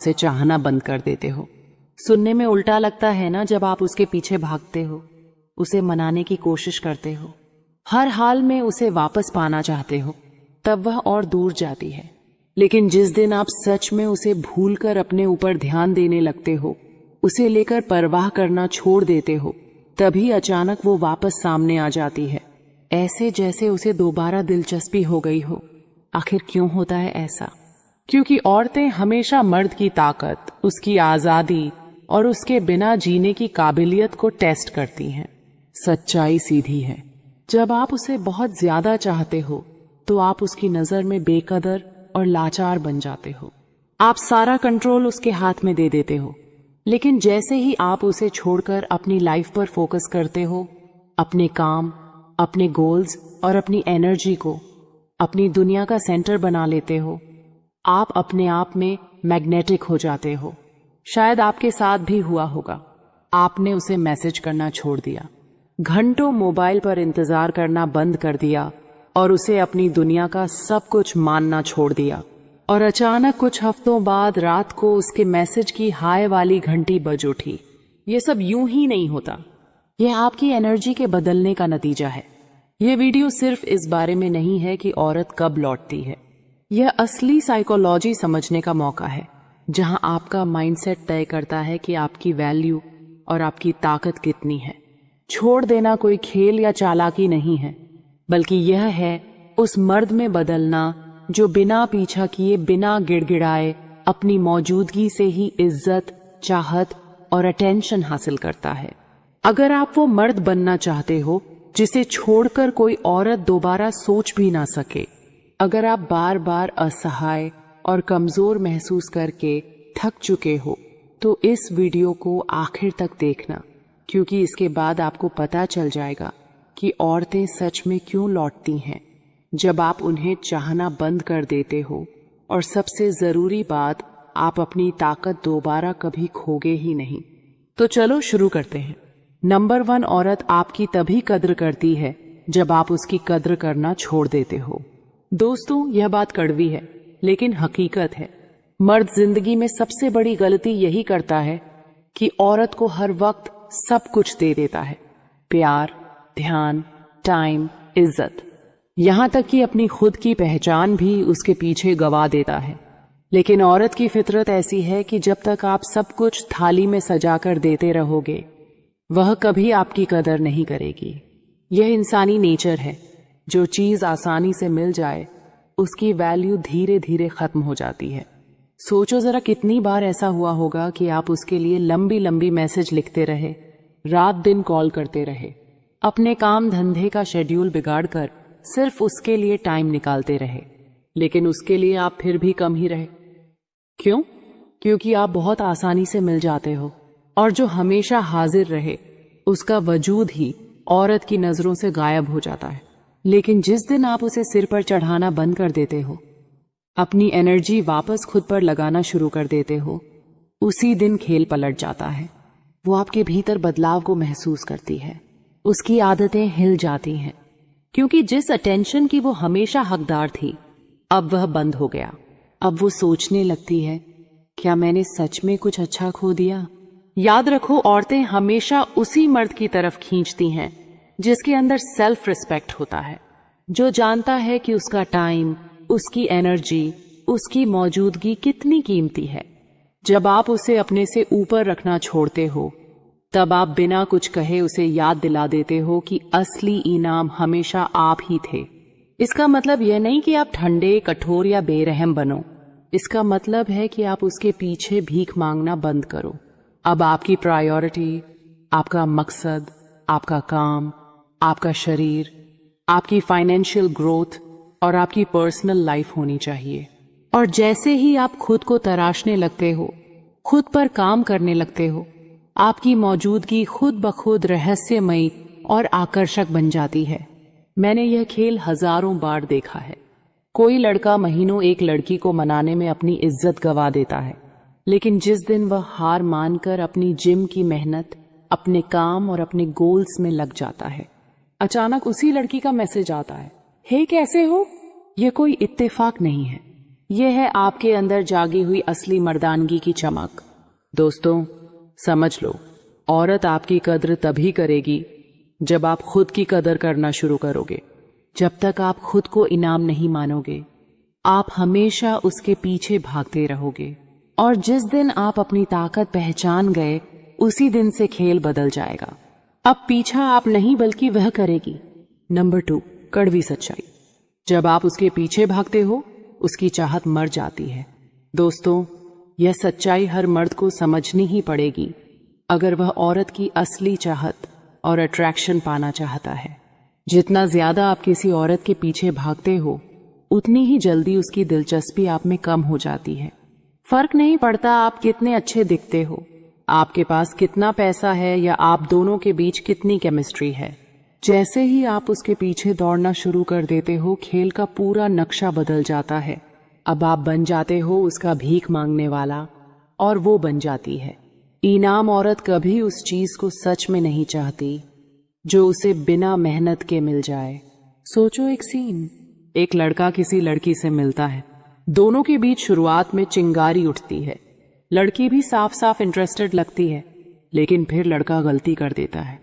उसे चाहना बंद कर देते हो। सुनने में उल्टा लगता है ना, जब आप उसके पीछे भागते हो, उसे मनाने की कोशिश करते हो, हर हाल में उसे वापस पाना चाहते हो, तब वह और दूर जाती है। लेकिन जिस दिन आप सच में उसे भूलकर अपने ऊपर ध्यान देने लगते हो, उसे लेकर परवाह करना छोड़ देते हो, तभी अचानक वो वापस सामने आ जाती है, ऐसे जैसे उसे दोबारा दिलचस्पी हो गई हो। आखिर क्यों होता है ऐसा? क्योंकि औरतें हमेशा मर्द की ताकत, उसकी आजादी और उसके बिना जीने की काबिलियत को टेस्ट करती हैं। सच्चाई सीधी है, जब आप उसे बहुत ज्यादा चाहते हो तो आप उसकी नजर में बेकदर और लाचार बन जाते हो। आप सारा कंट्रोल उसके हाथ में दे देते हो। लेकिन जैसे ही आप उसे छोड़कर अपनी लाइफ पर फोकस करते हो, अपने काम, अपने गोल्स और अपनी एनर्जी को अपनी दुनिया का सेंटर बना लेते हो, आप अपने आप में मैग्नेटिक हो जाते हो। शायद आपके साथ भी हुआ होगा। आपने उसे मैसेज करना छोड़ दिया, घंटों मोबाइल पर इंतजार करना बंद कर दिया और उसे अपनी दुनिया का सब कुछ मानना छोड़ दिया। और अचानक कुछ हफ्तों बाद रात को उसके मैसेज की हाय वाली घंटी बज उठी। ये सब यूं ही नहीं होता, यह आपकी एनर्जी के बदलने का नतीजा है। यह वीडियो सिर्फ इस बारे में नहीं है कि औरत कब लौटती है। यह असली साइकोलॉजी समझने का मौका है, जहां आपका माइंडसेट तय करता है कि आपकी वैल्यू और आपकी ताकत कितनी है। छोड़ देना कोई खेल या चालाकी नहीं है, बल्कि यह है उस मर्द में बदलना जो बिना पीछा किए, बिना गिड़गिड़ाए अपनी मौजूदगी से ही इज्जत, चाहत और अटेंशन हासिल करता है। अगर आप वो मर्द बनना चाहते हो जिसे छोड़कर कोई औरत दोबारा सोच भी ना सके, अगर आप बार बार असहाय और कमजोर महसूस करके थक चुके हो, तो इस वीडियो को आखिर तक देखना, क्योंकि इसके बाद आपको पता चल जाएगा कि औरतें सच में क्यों लौटती हैं जब आप उन्हें चाहना बंद कर देते हो। और सबसे जरूरी बात, आप अपनी ताकत दोबारा कभी खोगे ही नहीं। तो चलो शुरू करते हैं। नंबर 1, औरत आपकी तभी कद्र करती है जब आप उसकी कद्र करना छोड़ देते हो। दोस्तों, यह बात कड़वी है लेकिन हकीकत है। मर्द जिंदगी में सबसे बड़ी गलती यही करता है कि औरत को हर वक्त सब कुछ दे देता है, प्यार, ध्यान, टाइम, इज्जत, यहां तक कि अपनी खुद की पहचान भी उसके पीछे गवा देता है। लेकिन औरत की फितरत ऐसी है कि जब तक आप सब कुछ थाली में सजाकर देते रहोगे, वह कभी आपकी कदर नहीं करेगी। यह इंसानी नेचर है। जो चीज आसानी से मिल जाए, उसकी वैल्यू धीरे धीरे खत्म हो जाती है। सोचो जरा, कितनी बार ऐसा हुआ होगा कि आप उसके लिए लंबी लंबी मैसेज लिखते रहे, रात दिन कॉल करते रहे, अपने काम धंधे का शेड्यूल बिगाड़कर सिर्फ उसके लिए टाइम निकालते रहे, लेकिन उसके लिए आप फिर भी कम ही रहे। क्यों? क्योंकि आप बहुत आसानी से मिल जाते हो, और जो हमेशा हाजिर रहे, उसका वजूद ही औरत की नजरों से गायब हो जाता है। लेकिन जिस दिन आप उसे सिर पर चढ़ाना बंद कर देते हो, अपनी एनर्जी वापस खुद पर लगाना शुरू कर देते हो, उसी दिन खेल पलट जाता है। वो आपके भीतर बदलाव को महसूस करती है, उसकी आदतें हिल जाती हैं, क्योंकि जिस अटेंशन की वो हमेशा हकदार थी, अब वह बंद हो गया। अब वो सोचने लगती है, क्या मैंने सच में कुछ अच्छा खो दिया? याद रखो, औरतें हमेशा उसी मर्द की तरफ खींचती हैं जिसके अंदर सेल्फ रिस्पेक्ट होता है, जो जानता है कि उसका टाइम, उसकी एनर्जी, उसकी मौजूदगी कितनी कीमती है। जब आप उसे अपने से ऊपर रखना छोड़ते हो, तब आप बिना कुछ कहे उसे याद दिला देते हो कि असली इनाम हमेशा आप ही थे। इसका मतलब यह नहीं कि आप ठंडे, कठोर या बेरहम बनो। इसका मतलब है कि आप उसके पीछे भीख मांगना बंद करो। अब आपकी प्रायोरिटी, आपका मकसद, आपका काम, आपका शरीर, आपकी फाइनेंशियल ग्रोथ और आपकी पर्सनल लाइफ होनी चाहिए। और जैसे ही आप खुद को तराशने लगते हो, खुद पर काम करने लगते हो, आपकी मौजूदगी खुद ब खुद रहस्यमयी और आकर्षक बन जाती है। मैंने यह खेल हजारों बार देखा है। कोई लड़का महीनों एक लड़की को मनाने में अपनी इज्जत गवा देता है, लेकिन जिस दिन वह हार मानकर अपनी जिम की मेहनत, अपने काम और अपने गोल्स में लग जाता है, अचानक उसी लड़की का मैसेज आता है, हे कैसे हो? यह कोई इत्तेफाक नहीं है, यह है आपके अंदर जागी हुई असली मर्दानगी की चमक। दोस्तों, समझ लो, औरत आपकी कद्र तभी करेगी जब आप खुद की कदर करना शुरू करोगे। जब तक आप खुद को इनाम नहीं मानोगे, आप हमेशा उसके पीछे भागते रहोगे। और जिस दिन आप अपनी ताकत पहचान गए, उसी दिन से खेल बदल जाएगा। अब पीछा आप नहीं बल्कि वह करेगी। नंबर 2, कड़वी सच्चाई। जब आप उसके पीछे भागते हो, उसकी चाहत मर जाती है। दोस्तों, यह सच्चाई हर मर्द को समझनी ही पड़ेगी अगर वह औरत की असली चाहत और अट्रैक्शन पाना चाहता है। जितना ज्यादा आप किसी औरत के पीछे भागते हो, उतनी ही जल्दी उसकी दिलचस्पी आप में कम हो जाती है। फर्क नहीं पड़ता आप कितने अच्छे दिखते हो, आपके पास कितना पैसा है या आप दोनों के बीच कितनी केमिस्ट्री है। जैसे ही आप उसके पीछे दौड़ना शुरू कर देते हो, खेल का पूरा नक्शा बदल जाता है। अब आप बन जाते हो उसका भीख मांगने वाला, और वो बन जाती है इनाम। औरत कभी उस चीज को सच में नहीं चाहती जो उसे बिना मेहनत के मिल जाए। सोचो एक सीन, एक लड़का किसी लड़की से मिलता है। दोनों के बीच शुरुआत में चिंगारी उठती है, लड़की भी साफ साफ इंटरेस्टेड लगती है, लेकिन फिर लड़का गलती कर देता है।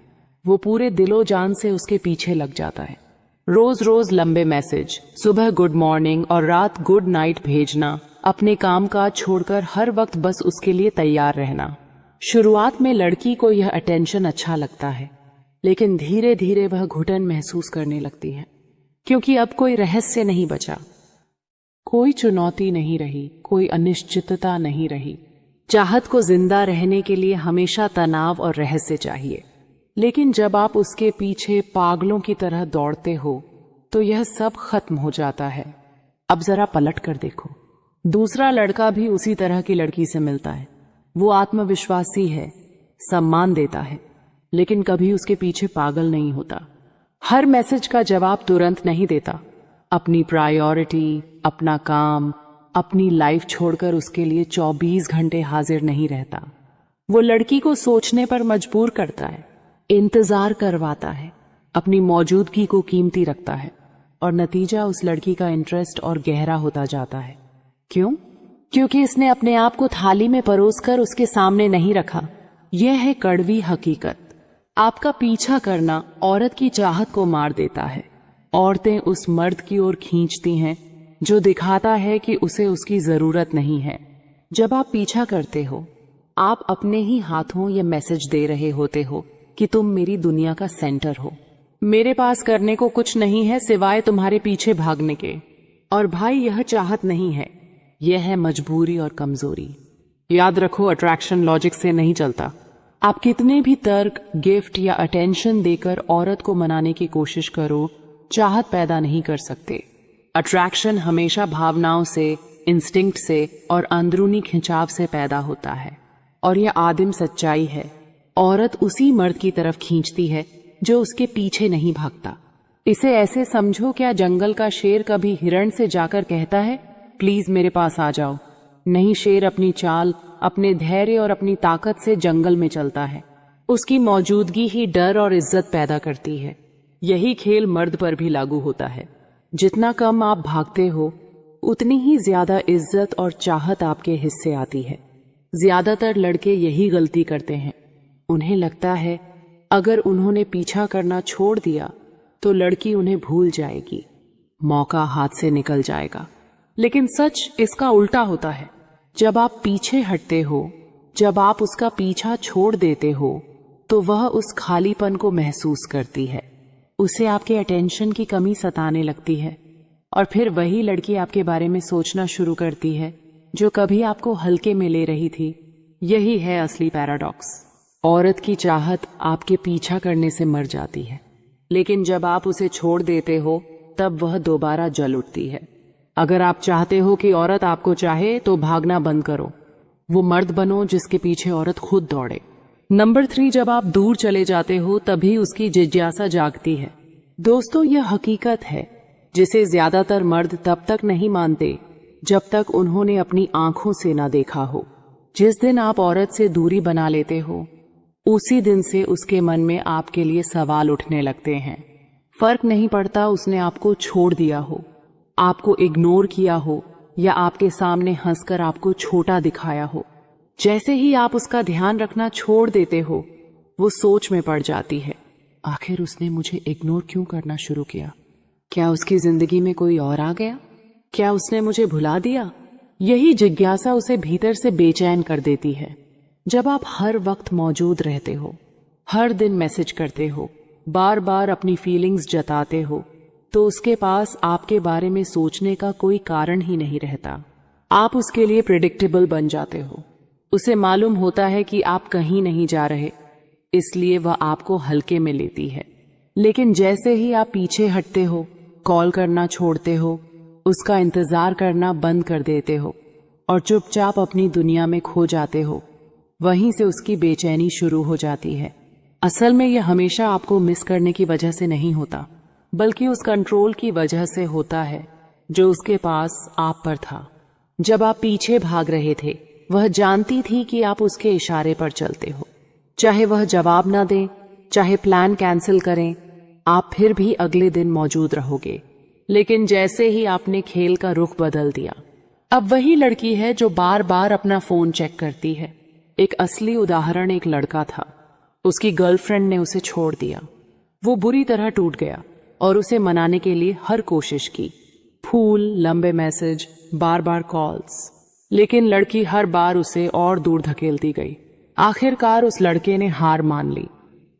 वो पूरे दिलो जान से उसके पीछे लग जाता है। रोज रोज लंबे मैसेज, सुबह गुड मॉर्निंग और रात गुड नाइट भेजना, अपने काम काज छोड़कर हर वक्त बस उसके लिए तैयार रहना। शुरुआत में लड़की को यह अटेंशन अच्छा लगता है, लेकिन धीरे धीरे वह घुटन महसूस करने लगती है, क्योंकि अब कोई रहस्य नहीं बचा, कोई चुनौती नहीं रही, कोई अनिश्चितता नहीं रही। चाहत को जिंदा रहने के लिए हमेशा तनाव और रहस्य चाहिए, लेकिन जब आप उसके पीछे पागलों की तरह दौड़ते हो तो यह सब खत्म हो जाता है। अब जरा पलट कर देखो, दूसरा लड़का भी उसी तरह की लड़की से मिलता है। वो आत्मविश्वासी है, सम्मान देता है, लेकिन कभी उसके पीछे पागल नहीं होता। हर मैसेज का जवाब तुरंत नहीं देता। अपनी प्रायोरिटी, अपना काम, अपनी लाइफ छोड़कर उसके लिए 24 घंटे हाजिर नहीं रहता। वो लड़की को सोचने पर मजबूर करता है, इंतजार करवाता है, अपनी मौजूदगी को कीमती रखता है, और नतीजा उस लड़की का इंटरेस्ट और गहरा होता जाता है। क्यों? क्योंकि इसने अपने आप को थाली में परोसकर उसके सामने नहीं रखा। यह है कड़वी हकीकत। आपका पीछा करना औरत की चाहत को मार देता है। औरतें उस मर्द की ओर खींचती हैं जो दिखाता है कि उसे उसकी जरूरत नहीं है। जब आप पीछा करते हो, आप अपने ही हाथों ये मैसेज दे रहे होते हो कि तुम मेरी दुनिया का सेंटर हो, मेरे पास करने को कुछ नहीं है सिवाय तुम्हारे पीछे भागने के। और भाई, यह चाहत नहीं है, यह है मजबूरी और कमजोरी। याद रखो, अट्रैक्शन लॉजिक से नहीं चलता। आप कितने भी तर्क, गिफ्ट या अटेंशन देकर औरत को मनाने की कोशिश करो, चाहत पैदा नहीं कर सकते। अट्रैक्शन हमेशा भावनाओं से, इंस्टिंक्ट से और अंदरूनी खिंचाव से पैदा होता है, और यह आदिम सच्चाई है। औरत उसी मर्द की तरफ खींचती है जो उसके पीछे नहीं भागता। इसे ऐसे समझो, क्या जंगल का शेर कभी हिरण से जाकर कहता है प्लीज मेरे पास आ जाओ? नहीं, शेर अपनी चाल, अपने धैर्य और अपनी ताकत से जंगल में चलता है। उसकी मौजूदगी ही डर और इज्जत पैदा करती है। यही खेल मर्द पर भी लागू होता है। जितना कम आप भागते हो, उतनी ही ज्यादा इज्जत और चाहत आपके हिस्से आती है। ज्यादातर लड़के यही गलती करते हैं। उन्हें लगता है अगर उन्होंने पीछा करना छोड़ दिया तो लड़की उन्हें भूल जाएगी, मौका हाथ से निकल जाएगा। लेकिन सच इसका उल्टा होता है। जब आप पीछे हटते हो, जब आप उसका पीछा छोड़ देते हो, तो वह उस खालीपन को महसूस करती है। उसे आपके अटेंशन की कमी सताने लगती है, और फिर वही लड़की आपके बारे में सोचना शुरू करती है जो कभी आपको हल्के में ले रही थी। यही है असली पैराडॉक्स। औरत की चाहत आपके पीछा करने से मर जाती है, लेकिन जब आप उसे छोड़ देते हो तब वह दोबारा जल उठती है। अगर आप चाहते हो कि औरत आपको चाहे तो भागना बंद करो। वो मर्द बनो जिसके पीछे औरत खुद दौड़े। नंबर 3, जब आप दूर चले जाते हो तभी उसकी जिज्ञासा जागती है। दोस्तों, यह हकीकत है जिसे ज्यादातर मर्द तब तक नहीं मानते जब तक उन्होंने अपनी आंखों से ना देखा हो। जिस दिन आप औरत से दूरी बना लेते हो, उसी दिन से उसके मन में आपके लिए सवाल उठने लगते हैं। फर्क नहीं पड़ता उसने आपको छोड़ दिया हो, आपको इग्नोर किया हो, या आपके सामने हंसकर आपको छोटा दिखाया हो। जैसे ही आप उसका ध्यान रखना छोड़ देते हो, वो सोच में पड़ जाती है, आखिर उसने मुझे इग्नोर क्यों करना शुरू किया? क्या उसकी जिंदगी में कोई और आ गया? क्या उसने मुझे भुला दिया? यही जिज्ञासा उसे भीतर से बेचैन कर देती है। जब आप हर वक्त मौजूद रहते हो, हर दिन मैसेज करते हो, बार बार अपनी फीलिंग्स जताते हो, तो उसके पास आपके बारे में सोचने का कोई कारण ही नहीं रहता। आप उसके लिए प्रेडिक्टेबल बन जाते हो। उसे मालूम होता है कि आप कहीं नहीं जा रहे, इसलिए वह आपको हल्के में लेती है। लेकिन जैसे ही आप पीछे हटते हो, कॉल करना छोड़ते हो, उसका इंतजार करना बंद कर देते हो और चुपचाप अपनी दुनिया में खो जाते हो, वहीं से उसकी बेचैनी शुरू हो जाती है। असल में यह हमेशा आपको मिस करने की वजह से नहीं होता, बल्कि उस कंट्रोल की वजह से होता है जो उसके पास आप पर था। जब आप पीछे भाग रहे थे, वह जानती थी कि आप उसके इशारे पर चलते हो। चाहे वह जवाब ना दें, चाहे प्लान कैंसिल करें, आप फिर भी अगले दिन मौजूद रहोगे। लेकिन जैसे ही आपने खेल का रुख बदल दिया, अब वही लड़की है जो बार बार अपना फोन चेक करती है। एक असली उदाहरण एक लड़का था। उसकी गर्लफ्रेंड ने उसे छोड़ दिया। वो बुरी तरह टूट गया और उसे मनाने के लिए हर कोशिश की, फूल, लंबे मैसेज, बार बार कॉल्स, लेकिन लड़की हर बार उसे और दूर धकेलती गई। आखिरकार उस लड़के ने हार मान ली।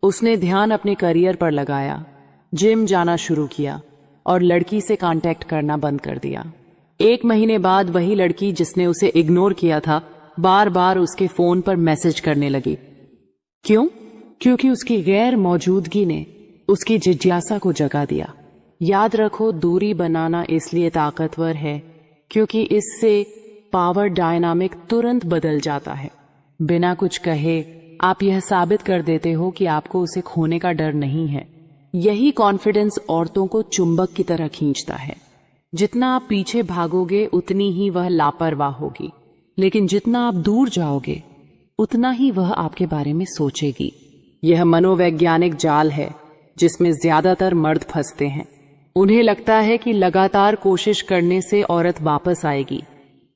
उसने ध्यान अपने करियर पर लगाया, जिम जाना शुरू किया और लड़की से कांटेक्ट करना बंद कर दिया। 1 महीने बाद वही लड़की जिसने उसे इग्नोर किया था, बार बार उसके फोन पर मैसेज करने लगी। क्यों? क्योंकि उसकी गैर मौजूदगी ने उसकी जिज्ञासा को जगा दिया। याद रखो, दूरी बनाना इसलिए ताकतवर है क्योंकि इससे पावर डायनामिक तुरंत बदल जाता है। बिना कुछ कहे आप यह साबित कर देते हो कि आपको उसे खोने का डर नहीं है। यही कॉन्फिडेंस औरतों को चुंबक की तरह खींचता है। जितना आप पीछे भागोगे उतनी ही वह लापरवाह होगी, लेकिन जितना आप दूर जाओगे उतना ही वह आपके बारे में सोचेगी। यह मनोवैज्ञानिक जाल है जिसमें ज्यादातर मर्द फंसते हैं। उन्हें लगता है कि लगातार कोशिश करने से औरत वापस आएगी,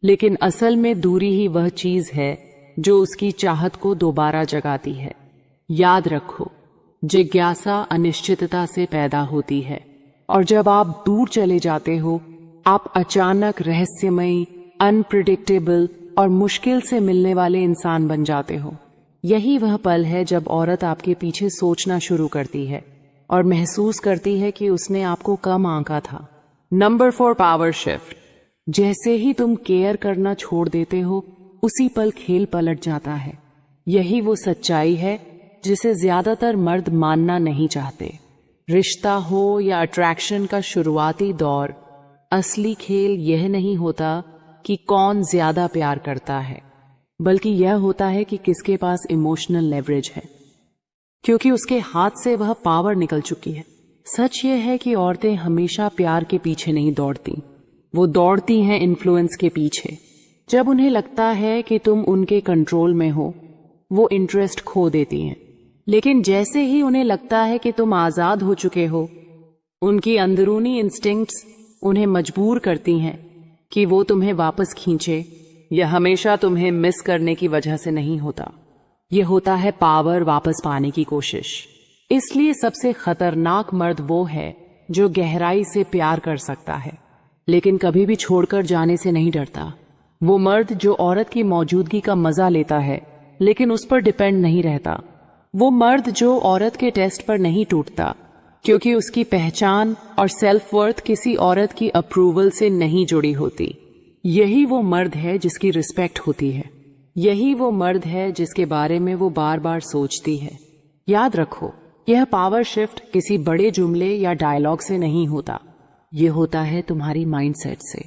लेकिन असल में दूरी ही वह चीज है जो उसकी चाहत को दोबारा जगाती है। याद रखो, जिज्ञासा अनिश्चितता से पैदा होती है और जब आप दूर चले जाते हो, आप अचानक रहस्यमयी, अनप्रिडिक्टेबल और मुश्किल से मिलने वाले इंसान बन जाते हो। यही वह पल है जब औरत आपके पीछे सोचना शुरू करती है और महसूस करती है कि उसने आपको कम आंका था। Number 4, power shift. जैसे ही तुम केयर करना छोड़ देते हो, उसी पल खेल पलट जाता है। यही वो सच्चाई है जिसे ज्यादातर मर्द मानना नहीं चाहते। रिश्ता हो या अट्रैक्शन का शुरुआती दौर, असली खेल यह नहीं होता कि कौन ज्यादा प्यार करता है, बल्कि यह होता है कि किसके पास इमोशनल लेवरेज है, क्योंकि उसके हाथ से वह पावर निकल चुकी है। सच यह है कि औरतें हमेशा प्यार के पीछे नहीं दौड़ती, वो दौड़ती हैं इन्फ्लुएंस के पीछे। जब उन्हें लगता है कि तुम उनके कंट्रोल में हो, वो इंटरेस्ट खो देती हैं। लेकिन जैसे ही उन्हें लगता है कि तुम आजाद हो चुके हो, उनकी अंदरूनी इंस्टिंक्ट्स उन्हें मजबूर करती हैं कि वो तुम्हें वापस खींचे। यह हमेशा तुम्हें मिस करने की वजह से नहीं होता, यह होता है पावर वापस पाने की कोशिश। इसलिए सबसे खतरनाक मर्द वो है जो गहराई से प्यार कर सकता है लेकिन कभी भी छोड़कर जाने से नहीं डरता। वो मर्द जो औरत की मौजूदगी का मजा लेता है लेकिन उस पर डिपेंड नहीं रहता। वो मर्द जो औरत के टेस्ट पर नहीं टूटता क्योंकि उसकी पहचान और सेल्फ वर्थ किसी औरत की अप्रूवल से नहीं जुड़ी होती। यही वो मर्द है जिसकी रिस्पेक्ट होती है। यही वो मर्द है जिसके बारे में वो बार बार सोचती है। याद रखो, यह पावर शिफ्ट किसी बड़े जुमले या डायलॉग से नहीं होता, ये होता है तुम्हारी माइंडसेट से।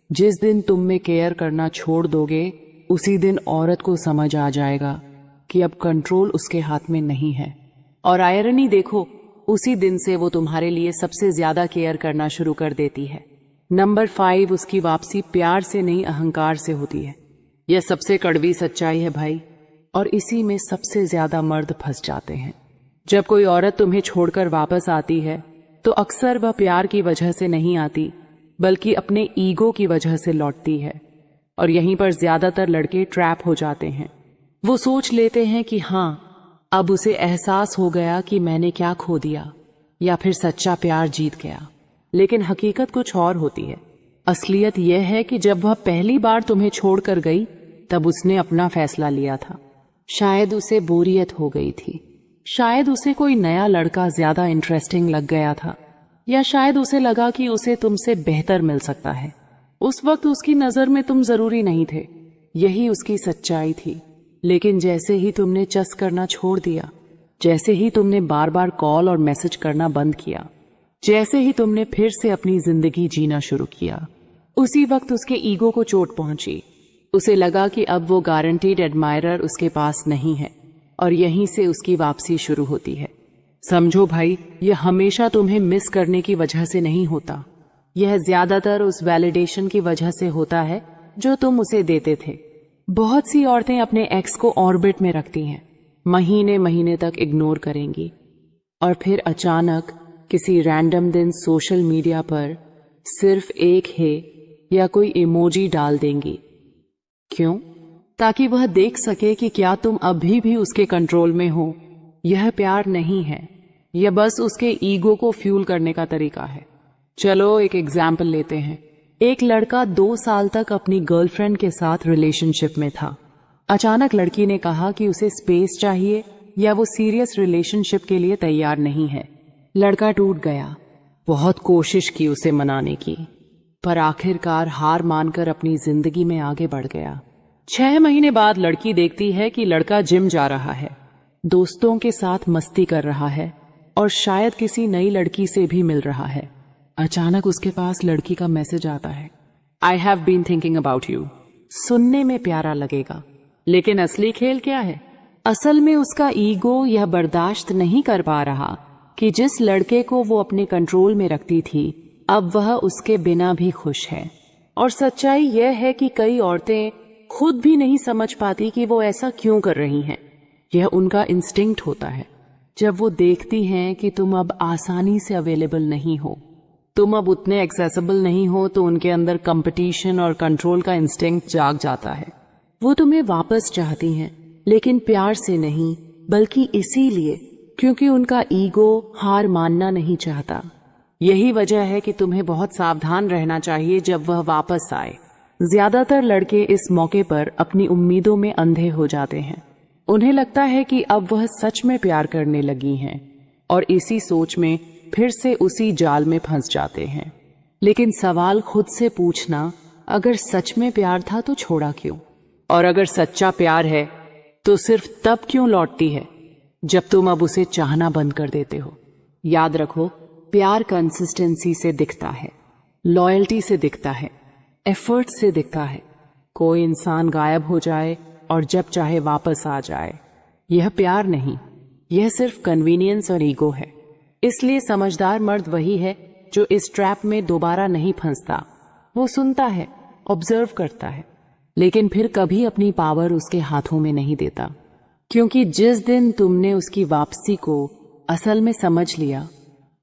जिस दिन तुम में केयर करना छोड़ दोगे, उसी दिन औरत को समझ आ जाएगा कि अब कंट्रोल उसके हाथ में नहीं है। और आयरनी देखो, उसी दिन से वो तुम्हारे लिए सबसे ज्यादा केयर करना शुरू कर देती है। नंबर 5, उसकी वापसी प्यार से नहीं अहंकार से होती है। यह सबसे कड़वी सच्चाई है भाई, और इसी में सबसे ज्यादा मर्द फंस जाते हैं। जब कोई औरत तुम्हें छोड़कर वापस आती है तो अक्सर वह प्यार की वजह से नहीं आती, बल्कि अपने ईगो की वजह से लौटती है। और यहीं पर ज्यादातर लड़के ट्रैप हो जाते हैं। वो सोच लेते हैं कि हाँ, अब उसे एहसास हो गया कि मैंने क्या खो दिया, या फिर सच्चा प्यार जीत गया। लेकिन हकीकत कुछ और होती है। असलियत यह है कि जब वह पहली बार तुम्हें छोड़कर गई, तब उसने अपना फैसला लिया था। शायद उसे बोरियत हो गई थी, शायद उसे कोई नया लड़का ज्यादा इंटरेस्टिंग लग गया था, या शायद उसे लगा कि उसे तुमसे बेहतर मिल सकता है। उस वक्त उसकी नजर में तुम जरूरी नहीं थे, यही उसकी सच्चाई थी। लेकिन जैसे ही तुमने चस करना छोड़ दिया, जैसे ही तुमने बार बार कॉल और मैसेज करना बंद किया, जैसे ही तुमने फिर से अपनी जिंदगी जीना शुरू किया, उसी वक्त उसके ईगो को चोट पहुंची। उसे लगा कि अब वो गारंटीड एडमायरर उसके पास नहीं है, और यहीं से उसकी वापसी शुरू होती है। समझो भाई, यह हमेशा तुम्हें मिस करने की वजह से नहीं होता। यह ज्यादातर उस वैलिडेशन की वजह से होता है जो तुम उसे देते थे। बहुत सी औरतें अपने एक्स को ऑर्बिट में रखती हैं, महीने महीने तक इग्नोर करेंगी, और फिर अचानक किसी रैंडम दिन सोशल मीडिया पर सिर्फ एक है या कोई इमोजी डाल देंगी। क्यों? ताकि वह देख सके कि क्या तुम अभी भी उसके कंट्रोल में हो। यह प्यार नहीं है, यह बस उसके ईगो को फ्यूल करने का तरीका है। चलो एक एग्जाम्पल लेते हैं। एक लड़का 2 साल तक अपनी गर्लफ्रेंड के साथ रिलेशनशिप में था। अचानक लड़की ने कहा कि उसे स्पेस चाहिए, या वो सीरियस रिलेशनशिप के लिए तैयार नहीं है। लड़का टूट गया। बहुत कोशिश की उसे मनाने की, पर आखिरकार हार मानकर अपनी जिंदगी में आगे बढ़ गया। 6 महीने बाद लड़की देखती है कि लड़का जिम जा रहा है, दोस्तों के साथ मस्ती कर रहा है, और शायद किसी नई लड़की से भी मिल रहा है। अचानक उसके पास लड़की का मैसेज आता है, I have been thinking about you. सुनने में प्यारा लगेगा, लेकिन असली खेल क्या है? असल में उसका ईगो यह बर्दाश्त नहीं कर पा रहा कि जिस लड़के को वो अपने कंट्रोल में रखती थी, अब वह उसके बिना भी खुश है। और सच्चाई यह है कि कई औरतें खुद भी नहीं समझ पाती कि वो ऐसा क्यों कर रही हैं। यह उनका इंस्टिंक्ट होता है। जब वो देखती हैं कि तुम अब आसानी से अवेलेबल नहीं हो, तुम अब उतने एक्सेसिबल नहीं हो, तो उनके अंदर कंपटीशन और कंट्रोल का इंस्टिंक्ट जाग जाता है। वो तुम्हें वापस चाहती हैं, लेकिन प्यार से नहीं, बल्कि इसीलिए क्योंकि उनका ईगो हार मानना नहीं चाहता। यही वजह है कि तुम्हें बहुत सावधान रहना चाहिए जब वह वापस आए। ज्यादातर लड़के इस मौके पर अपनी उम्मीदों में अंधे हो जाते हैं। उन्हें लगता है कि अब वह सच में प्यार करने लगी हैं, और इसी सोच में फिर से उसी जाल में फंस जाते हैं। लेकिन सवाल खुद से पूछना, अगर सच में प्यार था तो छोड़ा क्यों? और अगर सच्चा प्यार है तो सिर्फ तब क्यों लौटती है जब तुम अब उसे चाहना बंद कर देते हो? याद रखो, प्यार कंसिस्टेंसी से दिखता है, लॉयल्टी से दिखता है, एफर्ट से दिखता है। कोई इंसान गायब हो जाए और जब चाहे वापस आ जाए, यह प्यार नहीं, यह सिर्फ कन्वीनियंस और ईगो है। इसलिए समझदार मर्द वही है जो इस ट्रैप में दोबारा नहीं फंसता। वो सुनता है, ऑब्जर्व करता है, लेकिन फिर कभी अपनी पावर उसके हाथों में नहीं देता। क्योंकि जिस दिन तुमने उसकी वापसी को असल में समझ लिया,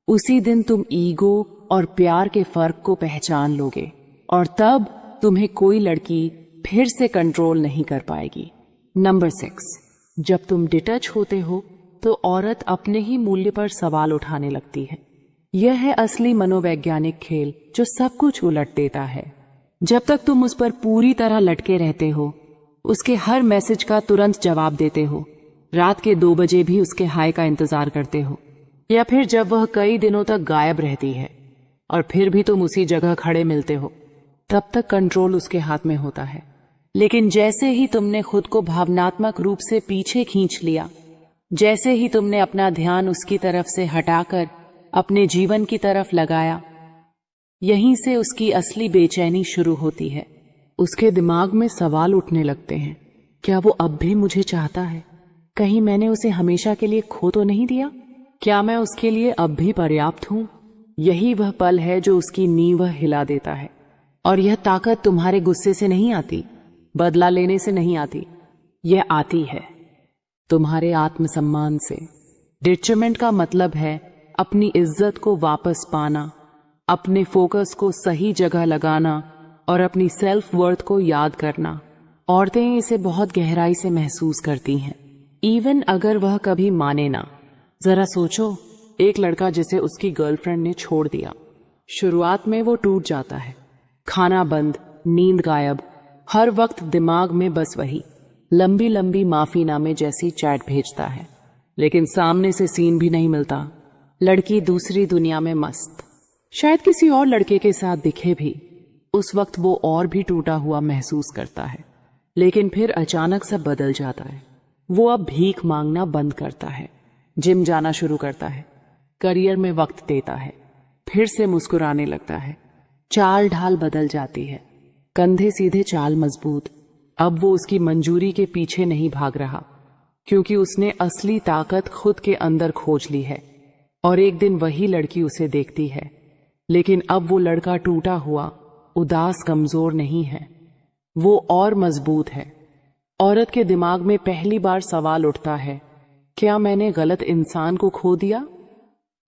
उसी दिन तुम ईगो और प्यार के फर्क को पहचान लोगे, और तब तुम्हें कोई लड़की फिर से कंट्रोल नहीं कर पाएगी। नंबर 6, जब तुम डिटच होते हो तो औरत अपने ही मूल्य पर सवाल उठाने लगती है। यह है असली मनोवैज्ञानिक खेल जो सब कुछ उलट देता है। जब तक तुम उस पर पूरी तरह लटके रहते हो, उसके हर मैसेज का तुरंत जवाब देते हो, रात के 2 बजे भी उसके हाय का इंतजार करते हो, या फिर जब वह कई दिनों तक गायब रहती है और फिर भी तुम उसी जगह खड़े मिलते हो, तब तक कंट्रोल उसके हाथ में होता है। लेकिन जैसे ही तुमने खुद को भावनात्मक रूप से पीछे खींच लिया, जैसे ही तुमने अपना ध्यान उसकी तरफ से हटाकर अपने जीवन की तरफ लगाया, यहीं से उसकी असली बेचैनी शुरू होती है। उसके दिमाग में सवाल उठने लगते हैं, क्या वो अब भी मुझे चाहता है? कहीं मैंने उसे हमेशा के लिए खो तो नहीं दिया? क्या मैं उसके लिए अब भी पर्याप्त हूं? यही वह पल है जो उसकी नींव हिला देता है। और यह ताकत तुम्हारे गुस्से से नहीं आती, बदला लेने से नहीं आती, यह आती है तुम्हारे आत्मसम्मान से। डिटैचमेंट का मतलब है अपनी इज्जत को वापस पाना, अपने फोकस को सही जगह लगाना और अपनी सेल्फ वर्थ को याद करना। औरतें इसे बहुत गहराई से महसूस करती हैं, इवन अगर वह कभी माने ना। जरा सोचो, एक लड़का जिसे उसकी गर्लफ्रेंड ने छोड़ दिया। शुरुआत में वो टूट जाता है, खाना बंद, नींद गायब, हर वक्त दिमाग में बस वही लंबी लंबी माफीनामे जैसी चैट भेजता है, लेकिन सामने से सीन भी नहीं मिलता। लड़की दूसरी दुनिया में मस्त, शायद किसी और लड़के के साथ दिखे भी। उस वक्त वो और भी टूटा हुआ महसूस करता है, लेकिन फिर अचानक सब बदल जाता है। वो अब भीख मांगना बंद करता है, जिम जाना शुरू करता है, करियर में वक्त देता है, फिर से मुस्कुराने लगता है। चाल ढाल बदल जाती है, कंधे सीधे, चाल मजबूत। अब वो उसकी मंजूरी के पीछे नहीं भाग रहा, क्योंकि उसने असली ताकत खुद के अंदर खोज ली है। और एक दिन वही लड़की उसे देखती है, लेकिन अब वो लड़का टूटा हुआ, उदास, कमजोर नहीं है, वो और मजबूत है। औरत के दिमाग में पहली बार सवाल उठता है, क्या मैंने गलत इंसान को खो दिया?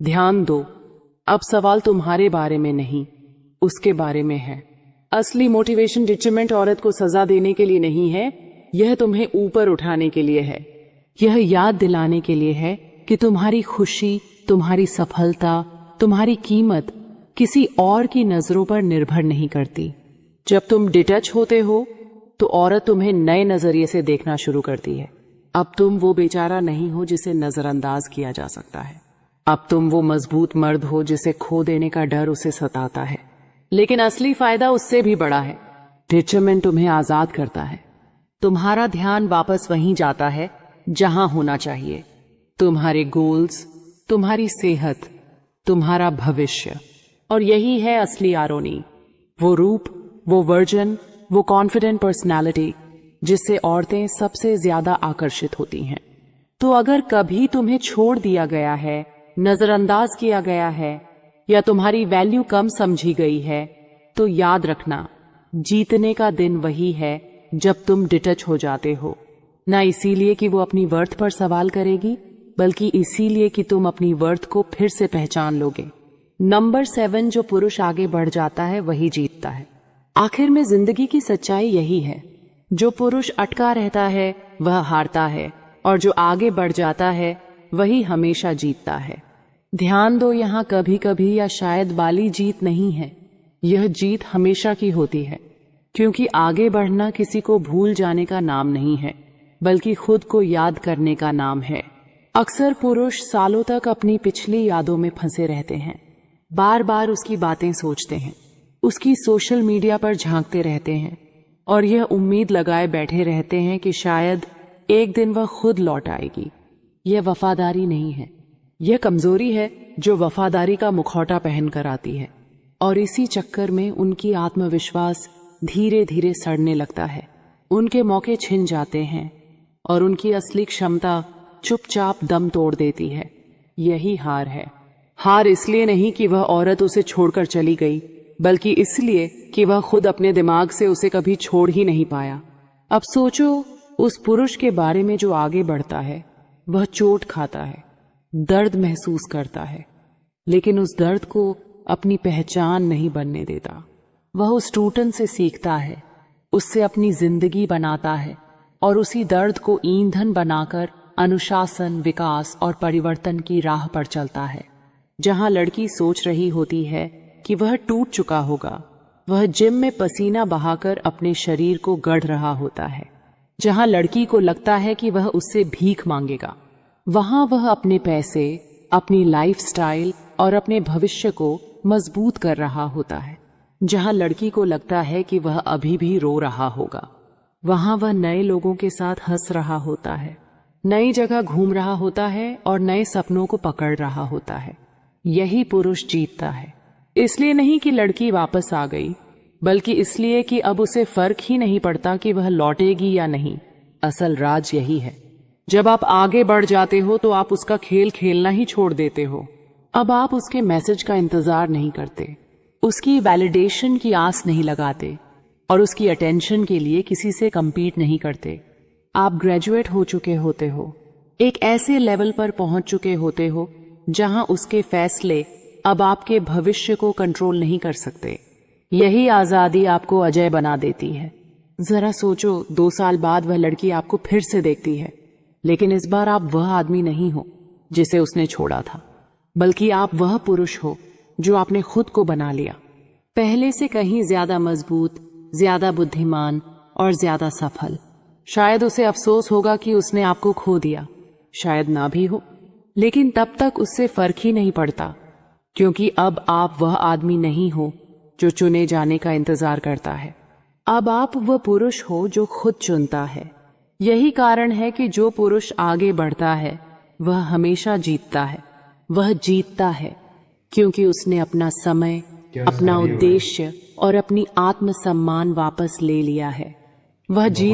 ध्यान दो, अब सवाल तुम्हारे बारे में नहीं, उसके बारे में है। असली मोटिवेशन डिटरमेंट औरत को सजा देने के लिए नहीं है, यह तुम्हें ऊपर उठाने के लिए है। यह याद दिलाने के लिए है कि तुम्हारी खुशी, तुम्हारी सफलता, तुम्हारी कीमत किसी और की नजरों पर निर्भर नहीं करती। जब तुम डिटच होते हो तो औरत तुम्हें नए नजरिए से देखना शुरू करती है। अब तुम वो बेचारा नहीं हो जिसे नजरअंदाज किया जा सकता है। अब तुम वो मजबूत मर्द हो जिसे खो देने का डर उसे सताता है। लेकिन असली फायदा उससे भी बड़ा है। डिटरमेंट तुम्हें आजाद करता है। तुम्हारा ध्यान वापस वहीं जाता है जहां होना चाहिए, तुम्हारे गोल्स, तुम्हारी सेहत, तुम्हारा भविष्य। और यही है असली आरोनी, वो रूप, वो वर्जन, वो कॉन्फिडेंट पर्सनालिटी जिससे औरतें सबसे ज्यादा आकर्षित होती हैं। तो अगर कभी तुम्हें छोड़ दिया गया है, नजरअंदाज किया गया है, या तुम्हारी वैल्यू कम समझी गई है, तो याद रखना, जीतने का दिन वही है जब तुम डिटच हो जाते हो। ना इसीलिए कि वो अपनी वर्थ पर सवाल करेगी, बल्कि इसीलिए कि तुम अपनी वर्थ को फिर से पहचान लोगे। नंबर 7, जो पुरुष आगे बढ़ जाता है वही जीतता है। आखिर में जिंदगी की सच्चाई यही है, जो पुरुष अटका रहता है वह हारता है, और जो आगे बढ़ जाता है वही हमेशा जीतता है। ध्यान दो, यहाँ कभी कभी या शायद वाली जीत नहीं है, यह जीत हमेशा की होती है। क्योंकि आगे बढ़ना किसी को भूल जाने का नाम नहीं है, बल्कि खुद को याद करने का नाम है। अक्सर पुरुष सालों तक अपनी पिछली यादों में फंसे रहते हैं, बार बार उसकी बातें सोचते हैं, उसकी सोशल मीडिया पर झांकते रहते हैं, और यह उम्मीद लगाए बैठे रहते हैं कि शायद एक दिन वह खुद लौट आएगी। यह वफादारी नहीं है, यह कमजोरी है जो वफादारी का मुखौटा पहन कर आती है। और इसी चक्कर में उनकी आत्मविश्वास धीरे धीरे सड़ने लगता है, उनके मौके छिन जाते हैं, और उनकी असली क्षमता चुपचाप दम तोड़ देती है। यही हार है। हार इसलिए नहीं कि वह औरत उसे छोड़कर चली गई, बल्कि इसलिए कि वह खुद अपने दिमाग से उसे कभी छोड़ ही नहीं पाया। अब सोचो, उस पुरुष के बारे में जो आगे बढ़ता है, वह चोट खाता है, दर्द महसूस करता है, लेकिन उस दर्द को अपनी पहचान नहीं बनने देता। वह उस टूटन से सीखता है, उससे अपनी जिंदगी बनाता है, और उसी दर्द को ईंधन बनाकर अनुशासन, विकास और परिवर्तन की राह पर चलता है। जहां लड़की सोच रही होती है कि वह टूट चुका होगा, वह जिम में पसीना बहाकर अपने शरीर को गढ़ रहा होता है। जहां लड़की को लगता है कि वह उससे भीख मांगेगा, वहां वह अपने पैसे, अपनी लाइफस्टाइल और अपने भविष्य को मजबूत कर रहा होता है। जहां लड़की को लगता है कि वह अभी भी रो रहा होगा, वहां वह नए लोगों के साथ हंस रहा होता है, नई जगह घूम रहा होता है और नए सपनों को पकड़ रहा होता है। यही पुरुष जीतता है। इसलिए नहीं कि लड़की वापस आ गई, बल्कि इसलिए कि अब उसे फर्क ही नहीं पड़ता कि वह लौटेगी या नहीं। असल राज यही है। जब आप आगे बढ़ जाते हो तो आप उसका खेल खेलना ही छोड़ देते हो। अब आप उसके मैसेज का इंतजार नहीं करते, उसकी वैलिडेशन की आस नहीं लगाते, और उसकी अटेंशन के लिए किसी से कम्पीट नहीं करते। आप ग्रेजुएट हो चुके होते हो, एक ऐसे लेवल पर पहुंच चुके होते हो जहां उसके फैसले अब आपके भविष्य को कंट्रोल नहीं कर सकते। यही आजादी आपको अजय बना देती है। जरा सोचो, 2 साल बाद वह लड़की आपको फिर से देखती है, लेकिन इस बार आप वह आदमी नहीं हो जिसे उसने छोड़ा था, बल्कि आप वह पुरुष हो जो आपने खुद को बना लिया, पहले से कहीं ज्यादा मजबूत, ज्यादा बुद्धिमान और ज्यादा सफल। शायद उसे अफसोस होगा कि उसने आपको खो दिया, शायद ना भी हो, लेकिन तब तक उससे फर्क ही नहीं पड़ता, क्योंकि अब आप वह आदमी नहीं हो जो चुने जाने का इंतजार करता है। अब आप वह पुरुष हो जो खुद चुनता है। यही कारण है कि जो पुरुष आगे बढ़ता है वह हमेशा जीतता है। वह जीतता है क्योंकि उसने अपना समय, अपना उद्देश्य और अपनी आत्मसम्मान वापस ले लिया है। वह जीत